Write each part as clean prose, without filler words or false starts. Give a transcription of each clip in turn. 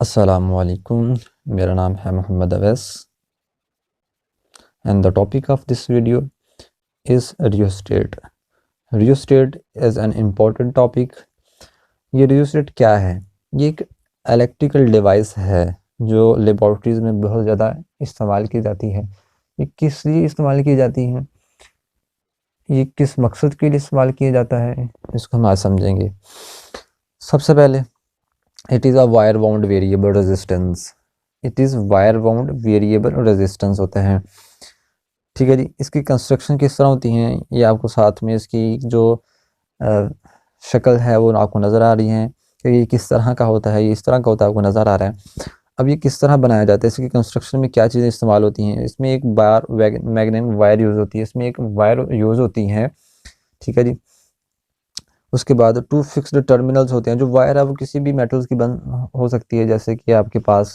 Assalamualaikum. मेरा नाम है Mohammad Awais and the topic of this video is rheostat. Rheostat is an important topic. ये rheostat क्या है? ये एक इलेक्ट्रिकल डिवाइस है जो लेबॉर्ट्रीज में बहुत ज़्यादा इस्तेमाल की जाती है। ये किस लिए इस्तेमाल की जाती है, ये किस मकसद के लिए इस्तेमाल किया जाता है, इसको हम आज समझेंगे। सबसे पहले it is a wire bound variable resistance. It is wire bound variable resistance होते हैं। ठीक है जी। इसकी कंस्ट्रक्शन किस तरह होती हैं ये आपको साथ में इसकी जो शक्ल है वो आपको नज़र आ रही है कि ये किस तरह का होता है, ये इस तरह का होता है, आपको नज़र आ रहा है। अब ये किस तरह बनाया जाता है, इसकी कंस्ट्रक्शन में क्या चीज़ें इस्तेमाल होती हैं। इसमें एक बार मैग्नेट वायर यूज़ होती है, इसमें एक वायर यूज़ होती है। ठीक है जी। उसके बाद 2 फिक्स्ड टर्मिनल्स होते हैं। जो वायर है वो किसी भी मेटल्स की बन हो सकती है, जैसे कि आपके पास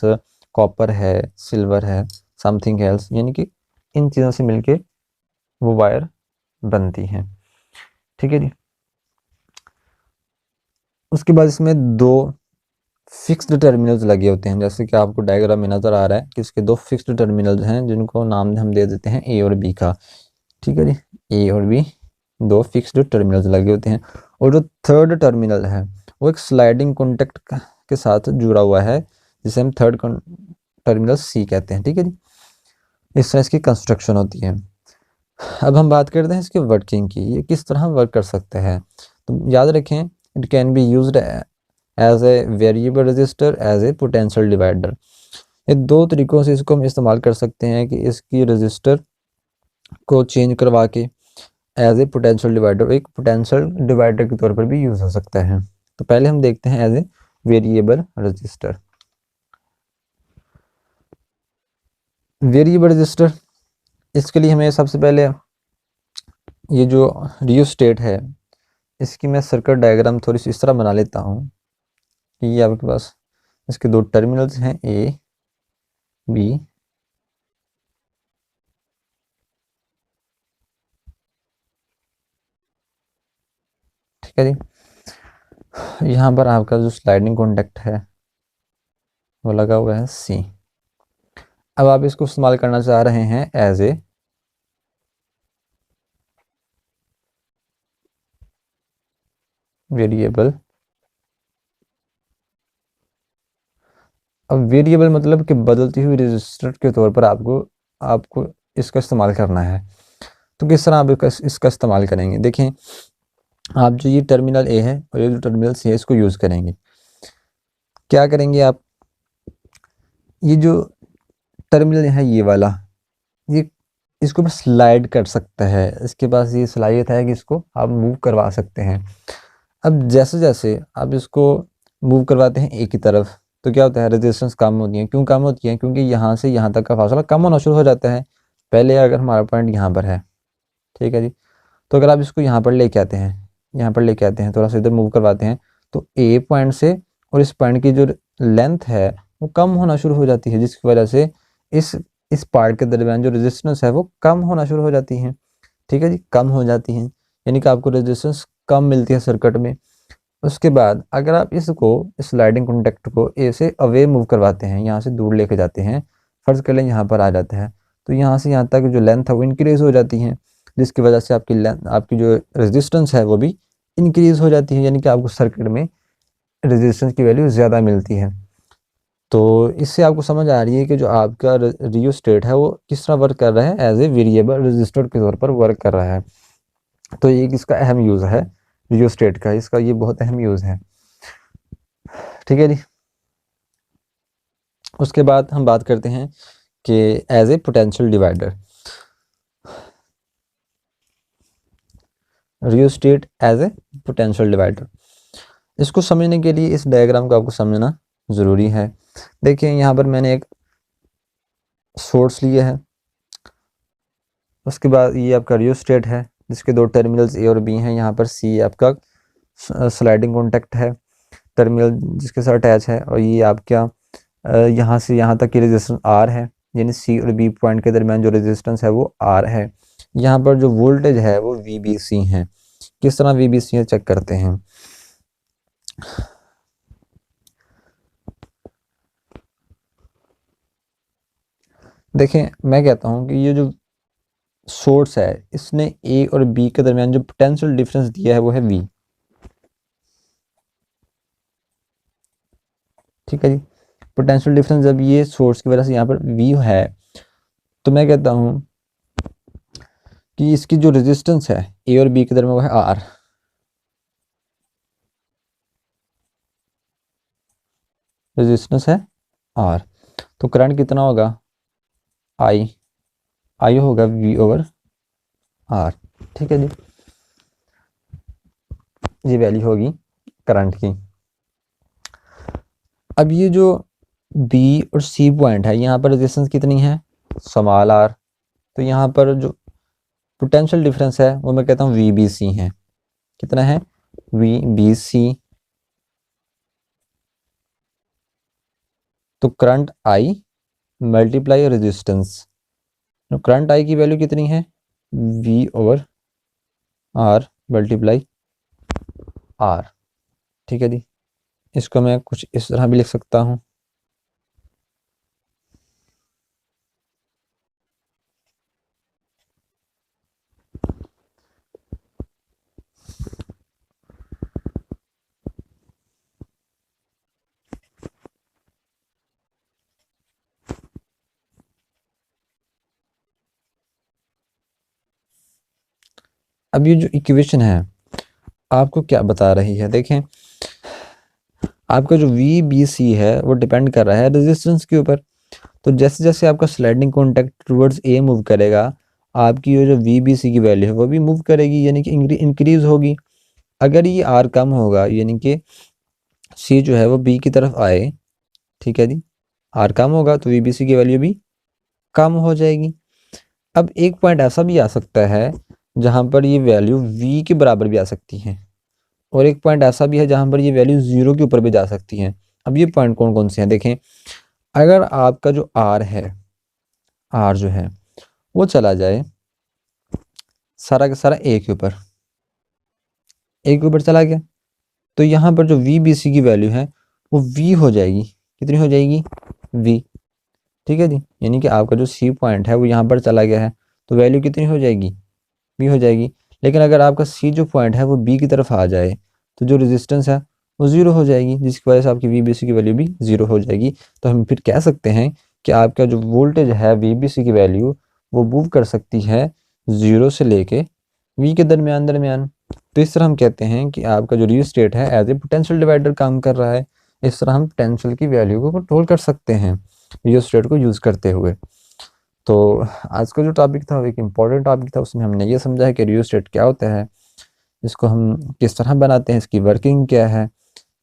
कॉपर है, सिल्वर है, समथिंग एल्स, यानी कि इन चीज़ों से मिलके वो वायर बनती हैं। ठीक है जी। उसके बाद इसमें 2 फिक्स्ड टर्मिनल्स लगे होते हैं, जैसे कि आपको डायग्राम में नज़र आ रहा है कि इसके 2 फिक्स्ड टर्मिनल्स हैं जिनको नाम हम दे देते हैं ए और बी का। ठीक है जी। ए और बी 2 फिक्स्ड टर्मिनल्स लगे होते हैं। और जो थर्ड टर्मिनल है वो एक स्लाइडिंग कॉन्टेक्ट के साथ जुड़ा हुआ है, जिसे हम थर्ड टर्मिनल सी कहते हैं। ठीक है जी। इस तरह इसकी कंस्ट्रक्शन होती है। अब हम बात करते हैं इसकी वर्किंग की, ये किस तरह वर्क कर सकते हैं। तो याद रखें, it can be used as a variable register, as a potential divider. ये 2 तरीक़ों से इसको हम इस्तेमाल कर सकते हैं कि इसकी रजिस्टर को चेंज करवा के एज ए पोटेंशियल डिवाइडर, एक पोटेंशियल डिवाइडर के तौर पर भी यूज़ हो सकता है। तो पहले हम देखते हैं as a variable register. Variable register, इसके लिए हमें सबसे पहले ये जो रियोस्टेट है इसकी मैं सर्किट डायग्राम थोड़ी सी इस तरह बना लेता हूँ कि ये आपके पास इसके 2 टर्मिनल्स हैं, ए बी। ठीक है जी। यहाँ पर आपका जो स्लाइडिंग कॉन्टेक्ट है वो लगा हुआ है सी। अब आप इसको इस्तेमाल करना चाह रहे हैं एज ए वेरिएबल। अब वेरिएबल मतलब कि बदलती हुई रजिस्टर के तौर पर आपको आपको इसका इस्तेमाल करना है। तो किस तरह आप इसका इस्तेमाल करेंगे, देखें। आप जो ये टर्मिनल ए है और ये जो टर्मिनल सी है इसको यूज़ करेंगे। क्या करेंगे आप, ये जो टर्मिनल है ये वाला, ये इसको बस स्लाइड कर सकता है, इसके पास ये सलाहियत है कि इसको आप मूव करवा सकते हैं। अब जैसे जैसे आप इसको मूव करवाते हैं एक ही तरफ, तो क्या होता है, रेजिस्टेंस कम होती है। क्यों कम होती है? क्योंकि यहाँ से यहाँ तक का फासला कम होना शुरू हो जाता है। पहले अगर हमारा पॉइंट यहाँ पर है, ठीक है जी, तो अगर आप इसको यहाँ पर लेके आते हैं, यहाँ पर लेके आते हैं, थोड़ा सा इधर मूव करवाते हैं, तो ए पॉइंट से और इस पॉइंट की जो लेंथ है वो कम होना शुरू हो जाती है, जिसकी वजह से इस इस पार्ट के दरमियान जो रेजिस्टेंस है वो कम होना शुरू हो जाती है। ठीक है जी, कम हो जाती है, यानी कि आपको रेजिस्टेंस कम मिलती है सर्किट में। उसके बाद अगर आप इसको स्लाइडिंग कॉन्टेक्ट को ए से अवे मूव करवाते हैं, यहाँ से दूर लेके जाते हैं, फर्ज कर लें यहाँ पर आ जाता है, तो यहाँ से यहाँ तक जो लेंथ है वो इंक्रीज हो जाती है, जिसकी वजह से आपकी लेंथ, आपकी जो रेजिस्टेंस है वो भी इंक्रीज हो जाती है, यानी कि आपको सर्किट में रेजिस्टेंस की वैल्यू ज़्यादा मिलती है। तो इससे आपको समझ आ रही है कि जो आपका रियोस्टेट है वो किस तरह वर्क कर रहा है, एज ए वेरिएबल रजिस्टर के तौर पर वर्क कर रहा है। तो ये इसका अहम यूज़ है रियोस्टेट का, इसका ये बहुत अहम यूज़ है। ठीक है जी। उसके बाद हम बात करते हैं कि as a potential divider, rheostat as a potential divider. इसको समझने के लिए इस डायग्राम को आपको समझना ज़रूरी है। देखिए यहाँ पर मैंने एक सोर्स लिया है, उसके बाद ये आपका रियोस्टेट है जिसके 2 टर्मिनल्स ए और बी हैं। यहाँ पर सी आपका स्लाइडिंग कॉन्टेक्ट है, टर्मिनल जिसके साथ अटैच है, और ये आपका यहाँ से यहाँ तक की रेजिस्टेंस आर है, यानी सी और बी पॉइंट के दरमियान जो रेजिस्टेंस है वो आर है। यहाँ पर जो वोल्टेज है वो वी बी सी है। किस तरह वी बी सी है चेक करते हैं। देखें, मैं कहता हूँ कि ये जो सोर्स है इसने ए और बी के दरमियान जो पोटेंशियल डिफरेंस दिया है वो है वी। ठीक है जी। पोटेंशियल डिफरेंस जब ये सोर्स की वजह से यहाँ पर वी है, तो मैं कहता हूँ कि इसकी जो रेजिस्टेंस है ए और बी के दरमियान वो है आर। रेजिस्टेंस है आर, तो करंट कितना होगा, आई। आई होगा वी ओवर आर। ठीक है जी, ये वैल्यू होगी करंट की। अब ये जो बी और सी पॉइंट है, यहाँ पर रेजिस्टेंस कितनी है, स्मॉल आर। तो यहाँ पर जो पोटेंशियल डिफरेंस है वो मैं कहता हूँ वी बी सी है। कितना है, वी बी सी। तो करंट आई मल्टीप्लाई रेजिस्टेंस, तो करंट आई की वैल्यू कितनी है, V over R multiply R. ठीक है जी, इसको मैं कुछ इस तरह भी लिख सकता हूँ। अब ये जो इक्वेशन है आपको क्या बता रही है, देखें आपका जो वी बी सी है वो डिपेंड कर रहा है रेजिस्टेंस के ऊपर। तो जैसे जैसे आपका sliding contact towards a move करेगा, आपकी ये जो वी बी सी की वैल्यू है वो भी मूव करेगी, यानी कि इंक्रीज होगी। अगर ये आर कम होगा, यानी कि सी जो है वो बी की तरफ आए, ठीक है जी, आर कम होगा तो वी बी सी की वैल्यू भी कम हो जाएगी। अब एक पॉइंट ऐसा भी आ सकता है जहां पर ये वैल्यू वी के बराबर भी आ सकती है, और एक पॉइंट ऐसा भी है जहां पर ये वैल्यू जीरो के ऊपर भी जा सकती है। अब ये पॉइंट कौन कौन से हैं, देखें। अगर आपका जो आर है, आर जो है वो चला जाए सारा का सारा ए के ऊपर, ए के ऊपर चला गया, तो यहाँ पर जो वी बी सी की वैल्यू है वो वी हो जाएगी। कितनी हो जाएगी, वी। ठीक है जी, यानी कि आपका जो सी पॉइंट है वो यहाँ पर चला गया है, तो वैल्यू कितनी हो जाएगी, वी हो जाएगी। लेकिन अगर आपका सी जो पॉइंट है वो बी की तरफ आ जाए, तो जो रेजिस्टेंस है वो ज़ीरो हो जाएगी, जिसकी वजह से आपकी वी बी सी की वैल्यू भी ज़ीरो हो जाएगी। तो हम फिर कह सकते हैं कि आपका जो वोल्टेज है वी बी सी की वैल्यू वो मूव कर सकती है ज़ीरो से लेके वी के दरमियान दरमियान। तो इस तरह हम कहते हैं कि आपका जो रियोस्टेट है एज ए पोटेंशियल डिवाइडर काम कर रहा है। इस तरह हम पोटेंशियल की वैल्यू को कंट्रोल कर सकते हैं रियोस्टेट को यूज़ करते हुए। तो आज का जो टॉपिक था वो एक इम्पॉर्टेंट टॉपिक था, उसमें हमने ये समझा है कि रियोस्टेट क्या होता है, इसको हम किस तरह बनाते हैं, इसकी वर्किंग क्या है,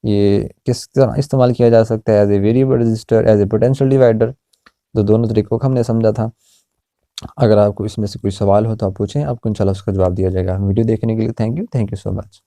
ये किस तरह इस्तेमाल किया जा सकता है as a variable register, as a potential divider. तो दोनों तरीकों को हमने समझा था। अगर आपको इसमें से कोई सवाल हो तो आप पूछें, आपको इंशाल्लाह उसका जवाब दिया जाएगा। वीडियो देखने के लिए थैंक यू सो मच।